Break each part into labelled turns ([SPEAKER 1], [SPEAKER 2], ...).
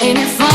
[SPEAKER 1] Ain't it fun?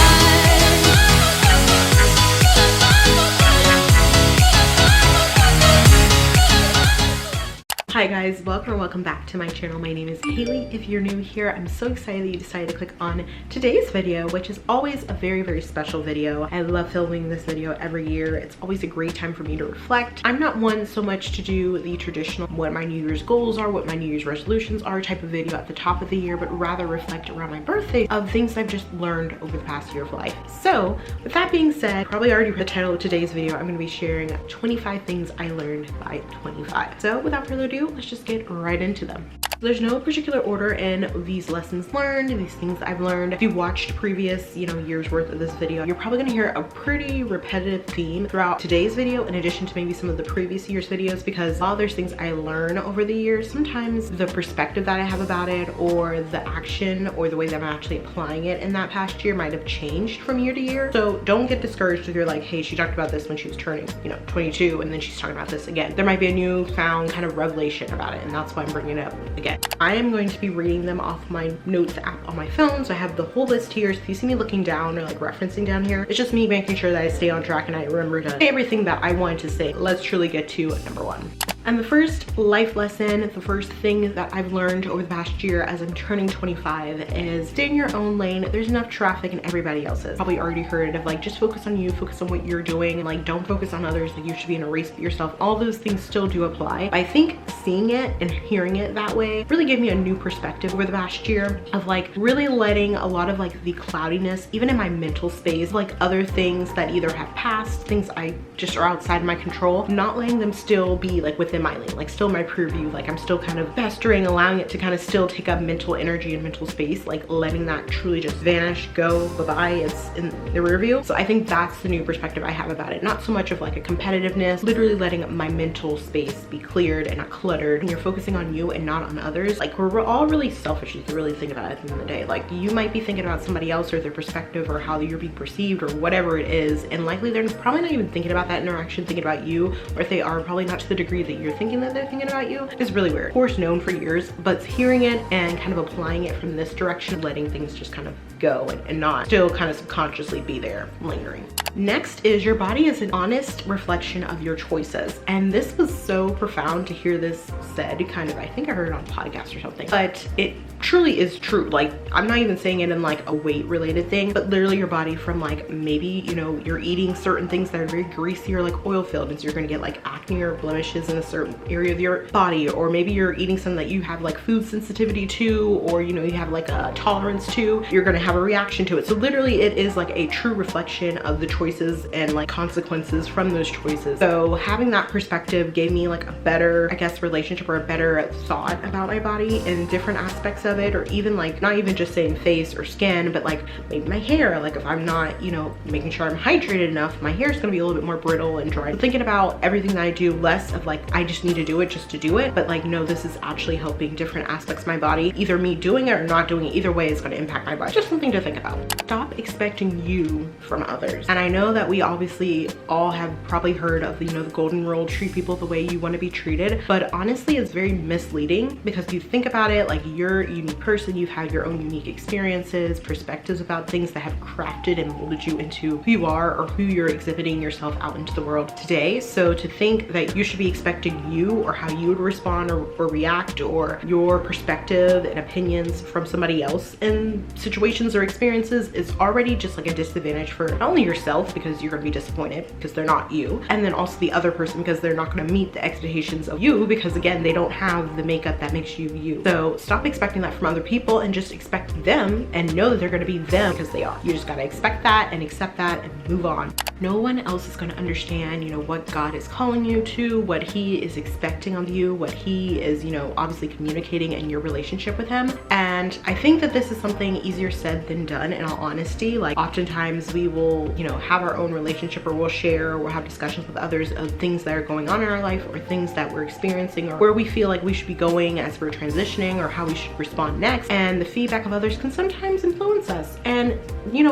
[SPEAKER 2] Hi guys, welcome back to my channel. My name is Haley. If you're new here, I'm so excited that you decided to click on today's video, which is always a very special video. I love filming this video every year. It's always a great time for me to reflect. I'm not one so much to do the traditional what my New Year's goals are, what my New Year's resolutions are type of video at the top of the year, but rather reflect around my birthday of things I've just learned over the past year of life. So with that being said, probably already read the title of today's video, I'm going to be sharing 25 things I learned by 25. So without further ado, let's just get right into them. There's no particular order in these lessons learned, these things I've learned. If you watched previous, years worth of this video, you're probably gonna hear a pretty repetitive theme throughout today's video, in addition to maybe some of the previous year's videos, because while there's things I learn over the years, sometimes the perspective that I have about it, or the action, or the way that I'm actually applying it in that past year might have changed from year to year. So don't get discouraged if you're like, hey, she talked about this when she was turning, 22, and then she's talking about this again. There might be a newfound kind of revelation about it, and that's why I'm bringing it up again. I am going to be reading them off my notes app on my phone, so I have the whole list here. So if you see me looking down or like referencing down here, it's just me making sure that I stay on track and I remember to say everything that I wanted to say. Let's truly get to number one. And the first life lesson, the first thing that I've learned over the past year as I'm turning 25 is stay in your own lane. There's enough traffic in everybody else's. Probably already heard it of like, just focus on you, focus on what you're doing, and like don't focus on others, like you should be in a race with yourself. All those things still do apply. But I think seeing it and hearing it that way really gave me a new perspective over the past year of like really letting a lot of like the cloudiness, even in my mental space, like other things that either have passed, things I just are outside of my control, not letting them still be like within my lane, like still my purview, like I'm still kind of festering, allowing it to kind of still take up mental energy and mental space, like letting that truly just vanish, go, bye-bye, it's in the rear view. So I think that's the new perspective I have about it. Not so much of like a competitiveness, literally letting my mental space be cleared and not cluttered. And you're focusing on you and not on others. Like we're all really selfish if you really think about it at the end of the day. Like you might be thinking about somebody else or their perspective or how you're being perceived or whatever it is, and likely they're probably not even thinking about that interaction, thinking about you, or if they are, probably not to the degree that you're thinking that they're thinking about you. Is really weird. Of course, known for years, but hearing it and kind of applying it from this direction, letting things just kind of go and not still kind of subconsciously be there lingering. Next is your body is an honest reflection of your choices. And this was so profound to hear this said, kind of, I think I heard it on a podcast or something, but it truly is true. Like I'm not even saying it in like a weight related thing, but literally your body from like maybe, you're eating certain things that are very greasy or like oil filled, and so you're gonna get like acne or blemishes in a certain area of your body, or maybe you're eating something that you have like food sensitivity to, or you have like a tolerance to, you're gonna have a reaction to it. So literally it is like a true reflection of the choices and like consequences from those choices. So having that perspective gave me like a better, I guess, relationship or a better thought about my body and different aspects of it, or even like not even just saying face or skin, but like maybe my hair. Like if I'm not, making sure I'm hydrated enough, my hair is gonna be a little bit more brittle and dry. So thinking about everything that I do, less of like I just need to do it just to do it, but like no, this is actually helping different aspects of my body. Either me doing it or not doing it, either way is going to impact my body. Just something to think about. Stop expecting you from others. And I know that we obviously all have probably heard of the golden rule, treat people the way you want to be treated, but honestly it's very misleading, because you think about it, like you're a unique person, you've had your own unique experiences, perspectives about things that have crafted and molded you into who you are or who you're exhibiting yourself out into the world today. So to think that you should be expecting you or how you would respond or react, or your perspective and opinions from somebody else in situations or experiences, is already just like a disadvantage for not only yourself, because you're going to be disappointed because they're not you, and then also the other person because they're not going to meet the expectations of you, because again, they don't have the makeup that makes you you. So stop expecting that from other people and just expect them, and know that they're going to be them because they are. You just got to expect that and accept that and move on. No one else is going to understand, what God is calling you to, what he is expecting of you, what he is, obviously communicating in your relationship with him. And I think that this is something easier said than done, in all honesty. Like oftentimes we will, have our own relationship, or we'll share, or we'll have discussions with others of things that are going on in our life, or things that we're experiencing, or where we feel like we should be going as we're transitioning, or how we should respond next. And the feedback of others can sometimes influence us. And,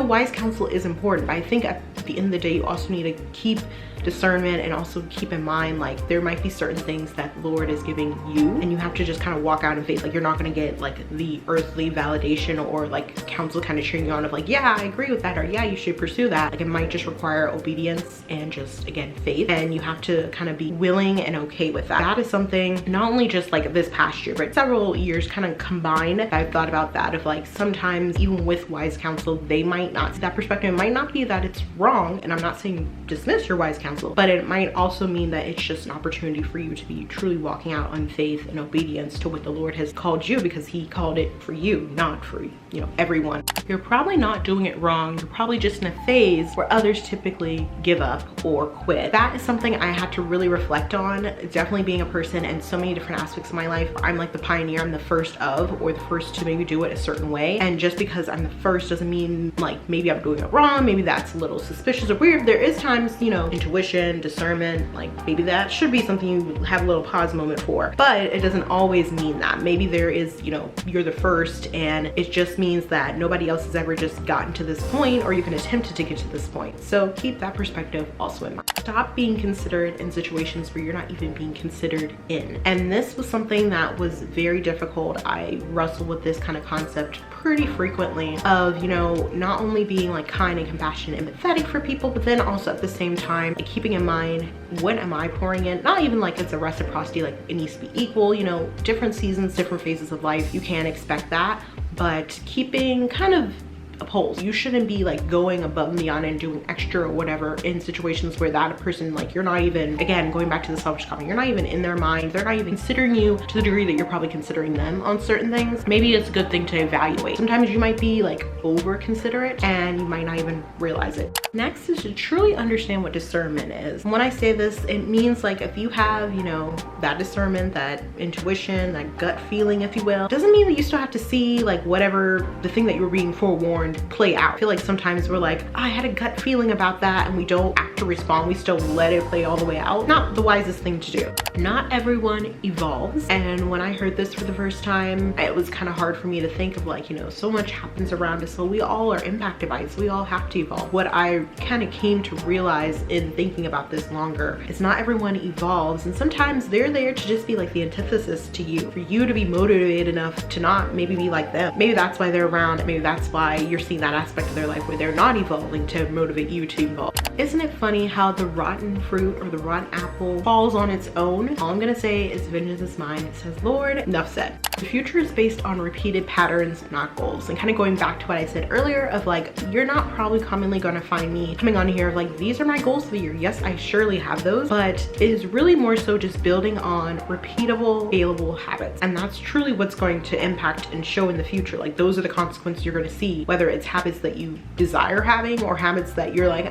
[SPEAKER 2] wise counsel is important, but I think at the end of the day, you also need to keep discernment, and also keep in mind like there might be certain things that the Lord is giving you, and you have to just kind of walk out in faith. Like you're not going to get like the earthly validation or like counsel kind of cheering you on of like, yeah, I agree with that, or yeah, you should pursue that. Like it might just require obedience and just, again, faith, and you have to kind of be willing and okay with that. That is something not only just like this past year, but several years kind of combined. I've thought about that of like sometimes even with wise counsel, they might not see that perspective. It might not be that it's wrong, and I'm not saying dismiss your wise counsel, but it might also mean that it's just an opportunity for you to be truly walking out on faith and obedience to what the Lord has called you, because he called it for you, not for, you know, everyone. You're probably not doing it wrong. You're probably just in a phase where others typically give up or quit. That is something I had to really reflect on. Definitely being a person in so many different aspects of my life. I'm like the pioneer. I'm the first of, or the first to maybe do it a certain way. And just because I'm the first doesn't mean like maybe I'm doing it wrong. Maybe that's a little suspicious or weird. There is times, you know, intuition, discernment, like maybe that should be something you have a little pause moment for, but it doesn't always mean that. Maybe there is, you know, you're the first, and it just means that nobody else has ever just gotten to this point, or you can attempt to get to this point. So keep that perspective also in mind. Stop being considered in situations where you're not even being considered in. And this was something that was very difficult. I wrestle with this kind of concept pretty frequently of, you know, not only being like kind and compassionate and empathetic for people, but then also at the same time like, keeping in mind, what am I pouring in? Not even like it's a reciprocity, like it needs to be equal, you know, different seasons, different phases of life, you can't expect that, but keeping kind of upholds. You shouldn't be like going above and beyond and doing extra or whatever in situations where that person, like you're not even, again, going back to the selfish comment, you're not even in their mind. They're not even considering you to the degree that you're probably considering them on certain things. Maybe it's a good thing to evaluate. Sometimes you might be like over considerate and you might not even realize it. Next is to truly understand what discernment is. And when I say this, it means like if you have, you know, that discernment, that intuition, that gut feeling, if you will, doesn't mean that you still have to see like whatever the thing that you're being forewarned play out. I feel like sometimes we're like, I had a gut feeling about that, and we don't act or respond. We still let it play all the way out. Not the wisest thing to do. Not everyone evolves. And when I heard this for the first time, it was kind of hard for me to think of like, you know, so much happens around us. So we all are impacted by it. So we all have to evolve. What I kind of came to realize in thinking about this longer is not everyone evolves. And sometimes they're there to just be like the antithesis to you, for you to be motivated enough to not maybe be like them. Maybe that's why they're around. Maybe that's why you're seeing that aspect of their life where they're not evolving to motivate you to evolve. Isn't it funny how the rotten fruit or the rotten apple falls on its own? All I'm gonna say is vengeance is mine. It says, Lord, enough said. The future is based on repeated patterns, not goals. And kind of going back to what I said earlier of like, you're not probably commonly gonna find me coming on here like, these are my goals for the year. Yes, I surely have those, but it is really more so just building on repeatable, scalable habits. And that's truly what's going to impact and show in the future. Like those are the consequences you're gonna see, whether it's habits that you desire having or habits that you're like,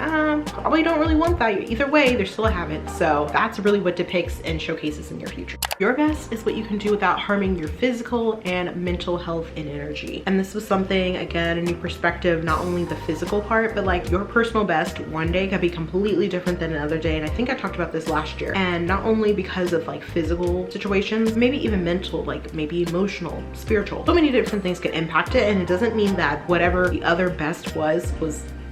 [SPEAKER 2] probably don't really want that. Either way, there's still a habit. So that's really what depicts and showcases in your future. Your best is what you can do without harming your physical and mental health and energy. And this was something, again, a new perspective, not only the physical part, but like your personal best one day could be completely different than another day. And I think I talked about this last year. And not only because of like physical situations, maybe even mental, like maybe emotional, spiritual. So many different things can impact it. And it doesn't mean that whatever the other best was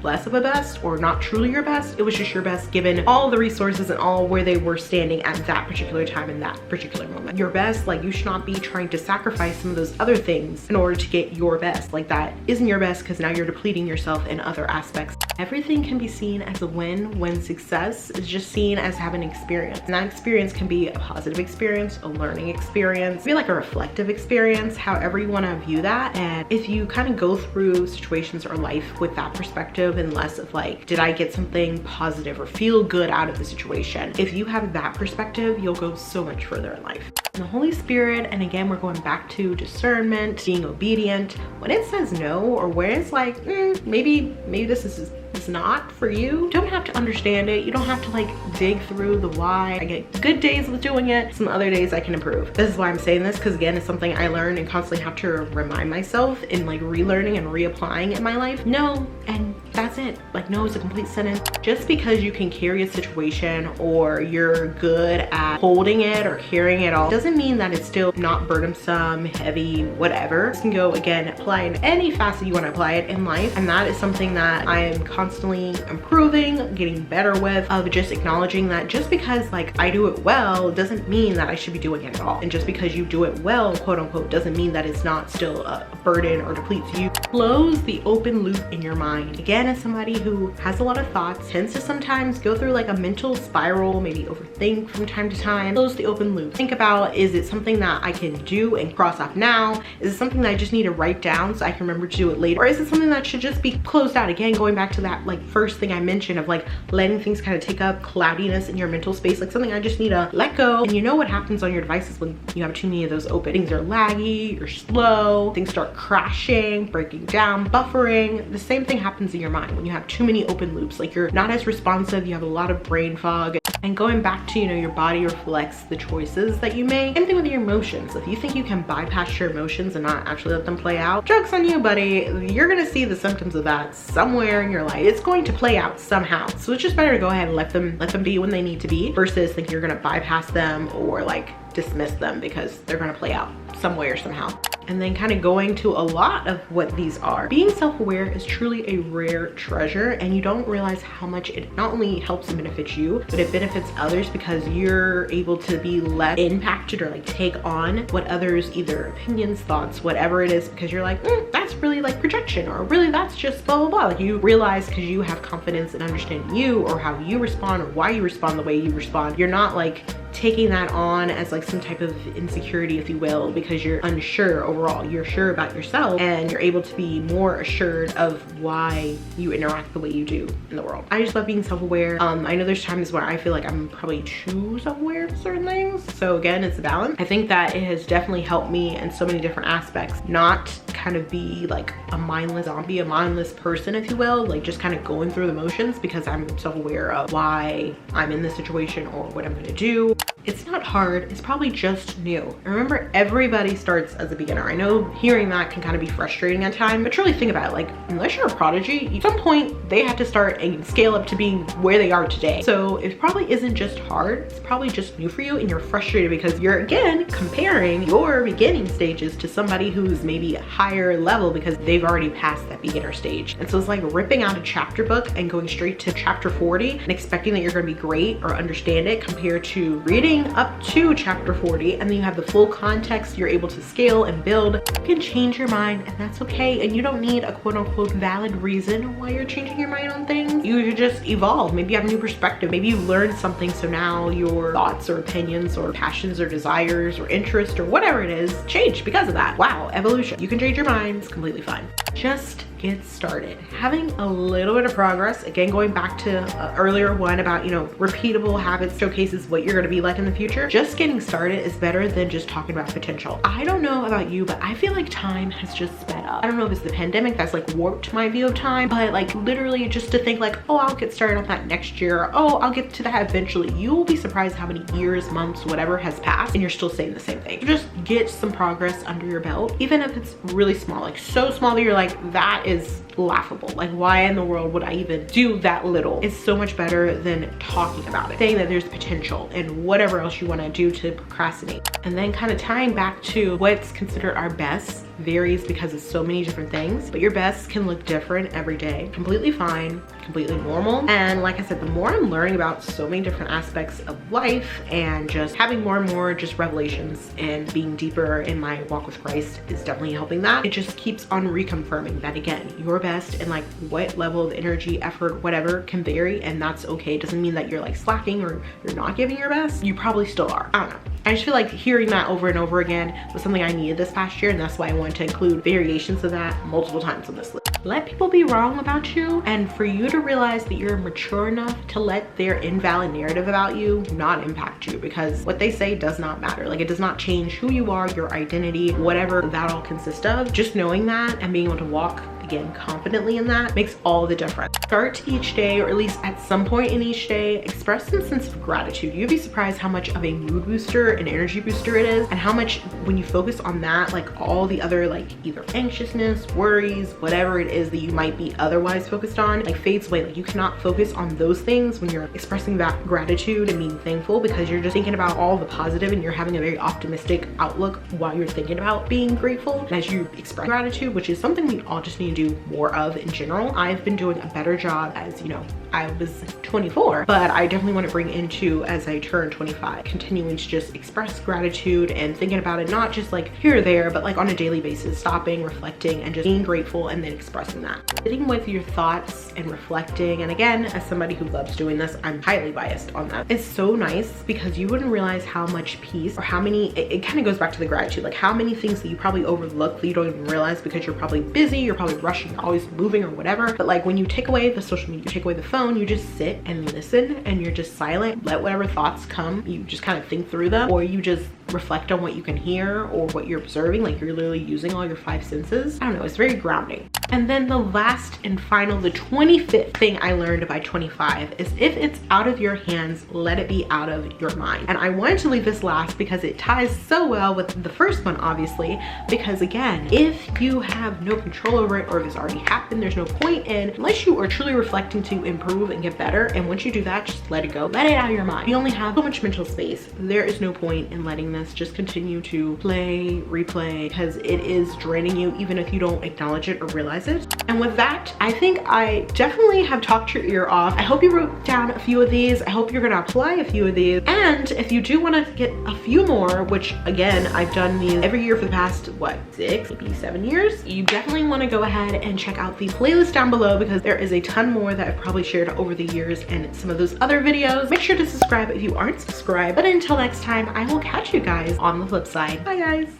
[SPEAKER 2] less of a best or not truly your best. It was just your best given all the resources and all where they were standing at that particular time in that particular moment. Your best, like you should not be trying to sacrifice some of those other things in order to get your best. Like that isn't your best because now you're depleting yourself in other aspects. Everything can be seen as a win when success is just seen as having an experience. And that experience can be a positive experience, a learning experience, maybe like a reflective experience, however you want to view that. And if you kind of go through situations or life with that perspective and less of like, did I get something positive or feel good out of the situation? If you have that perspective, you'll go so much further in life. And the Holy Spirit, and again, we're going back to discernment, being obedient. When it says no, or where it's like, maybe this is not for you, don't have to understand it. You don't have to like dig through the why. I get good days with doing it. Some other days I can improve. This is why I'm saying this, because again, it's something I learn and constantly have to remind myself in like relearning and reapplying in my life. No, and that's it. Like no is a complete sentence. Just because you can carry a situation or you're good at holding it or carrying it all doesn't mean that it's still not burdensome, heavy, whatever. This can go, again, apply in any facet you want to apply it in life. And that is something that I am constantly constantly improving, getting better with, of just acknowledging that just because like I do it well doesn't mean that I should be doing it at all. And just because you do it well, quote unquote, doesn't mean that it's not still a burden or depletes you. Close the open loop in your mind. Again, as somebody who has a lot of thoughts, tends to sometimes go through like a mental spiral, maybe overthink from time to time. Close the open loop. Think about, is it something that I can do and cross off now? Is it something that I just need to write down so I can remember to do it later? Or is it something that should just be closed out? Again, going back to that like first thing I mentioned of like letting things kind of take up cloudiness in your mental space, like something I just need to let go. And you know what happens on your devices when you have too many of those open? Things are laggy, you're slow, things start crashing, breaking down, buffering. The same thing happens in your mind when you have too many open loops. Like you're not as responsive, you have a lot of brain fog. And going back to, you know, your body reflects the choices that you make. Same thing with your emotions. If you think you can bypass your emotions and not actually let them play out, joke's on you, buddy. You're gonna see the symptoms of that somewhere in your life. It's going to play out somehow. So it's just better to go ahead and let them be when they need to be, versus think you're gonna bypass them or like dismiss them because they're gonna play out some way or somehow. And then kind of going to a lot of what these are. Being self-aware is truly a rare treasure, and you don't realize how much it not only helps and benefits you, but it benefits others because you're able to be less impacted or like take on what others, either opinions, thoughts, whatever it is, because you're like, that's really like projection, or really that's just blah, blah, blah. Like you realize because you have confidence in understanding you or how you respond or why you respond the way you respond. You're not like taking that on as like some type of insecurity, if you will, because you're unsure overall. You're sure about yourself and you're able to be more assured of why you interact the way you do in the world. I just love being self-aware. I know there's times where I feel like I'm probably too self-aware of certain things. So again, it's a balance. I think that it has definitely helped me in so many different aspects, not kind of be like a mindless zombie, a mindless person, if you will, like just kind of going through the motions, because I'm self-aware of why I'm in this situation or what I'm gonna do. It's not hard, it's probably just new. And remember, everybody starts as a beginner. I know hearing that can kind of be frustrating at times, but truly think about it, like unless you're a prodigy, at some point they have to start and scale up to being where they are today. So it probably isn't just hard, it's probably just new for you, and you're frustrated because you're again comparing your beginning stages to somebody who's maybe a higher level because they've already passed that beginner stage. And so it's like ripping out a chapter book and going straight to chapter 40 and expecting that you're gonna be great or understand it, compared to reading up to chapter 40 and then you have the full context, you're able to scale and build. You can change your mind, and that's okay. And you don't need a quote unquote valid reason why you're changing your mind on things. You just evolve. Maybe you have a new perspective. Maybe you learned something, so now your thoughts or opinions or passions or desires or interest or whatever it is change because of that. Wow, evolution. You can change your mind, it's completely fine. Just get started. Having a little bit of progress, again, going back to earlier one about, you know, repeatable habits showcases what you're going to be like in the future. Just getting started is better than just talking about potential. I don't know about you, but I feel like time has just sped up. I don't know if it's the pandemic that's like warped my view of time, but like literally just to think like, oh, I'll get started on that next year, or, oh, I'll get to that eventually. You will be surprised how many years, months, whatever has passed and you're still saying the same thing. Just get some progress under your belt, even if it's really small, like so small that you're like, that is laughable. Like, why in the world would I even do that little? It's so much better than talking about it, saying that there's potential and whatever else you want to do to procrastinate. And then kind of tying back to what's considered our best varies because of so many different things, but your best can look different every day. Completely fine, completely normal. And like I said, the more I'm learning about so many different aspects of life and just having more and more just revelations and being deeper in my walk with Christ is definitely helping that. It just keeps on reconfirming that again, your best and like what level of energy, effort, whatever can vary, and that's okay. It doesn't mean that you're like slacking or you're not giving your best. You probably still are. I don't know. I just feel like hearing that over and over again was something I needed this past year, and that's why I wanted to include variations of that multiple times on this list. Let people be wrong about you, and for you to realize that you're mature enough to let their invalid narrative about you not impact you, because what they say does not matter. Like, it does not change who you are, your identity, whatever that all consists of. Just knowing that and being able to walk again confidently in that makes all the difference. Start each day, or at least at some point in each day, express some sense of gratitude. You'd be surprised how much of a mood booster and energy booster it is, and how much when you focus on that, like all the other like either anxiousness, worries, whatever it is that you might be otherwise focused on, like fades away. Like, you cannot focus on those things when you're expressing that gratitude and being thankful, because you're just thinking about all the positive and you're having a very optimistic outlook while you're thinking about being grateful. And as you express gratitude, which is something we all just need to do do more of in general. I've been doing a better job, as you know, I was 24, but I definitely want to bring into as I turn 25, continuing to just express gratitude and thinking about it, not just like here or there, but like on a daily basis, stopping, reflecting, and just being grateful and then expressing that. Sitting with your thoughts and reflecting, and again, as somebody who loves doing this, I'm highly biased on that. It's so nice because you wouldn't realize how much peace, or how many, it kind of goes back to the gratitude, like how many things that you probably overlook that you don't even realize because you're probably busy, you're probably rushing, always moving or whatever. But like when you take away the social media, you take away the phone, you just sit and listen and you're just silent, let whatever thoughts come, you just kind of think through them, or you just reflect on what you can hear or what you're observing, like you're literally using all your 5 senses. I don't know, it's very grounding. And then the last and final, the 25th thing I learned by 25 is if it's out of your hands, let it be out of your mind. And I wanted to leave this last because it ties so well with the first one, obviously, because again, if you have no control over it, or if it's already happened, there's no point in, unless you are truly reflecting to improve and get better. And once you do that, just let it go, let it out of your mind. You only have so much mental space. There is no point in letting this just continue to play, replay, because it is draining you, even if you don't acknowledge it or realize it. And with that, I think I definitely have talked your ear off. I hope you wrote down a few of these. I hope you're gonna apply a few of these. And if you do want to get a few more, which again, I've done these every year for the past, what, 6, maybe 7 years, you definitely want to go ahead and check out the playlist down below because there is a ton more that I've probably shared over the years and some of those other videos. Make sure to subscribe if you aren't subscribed. But until next time, I will catch you guys on the flip side. Bye guys.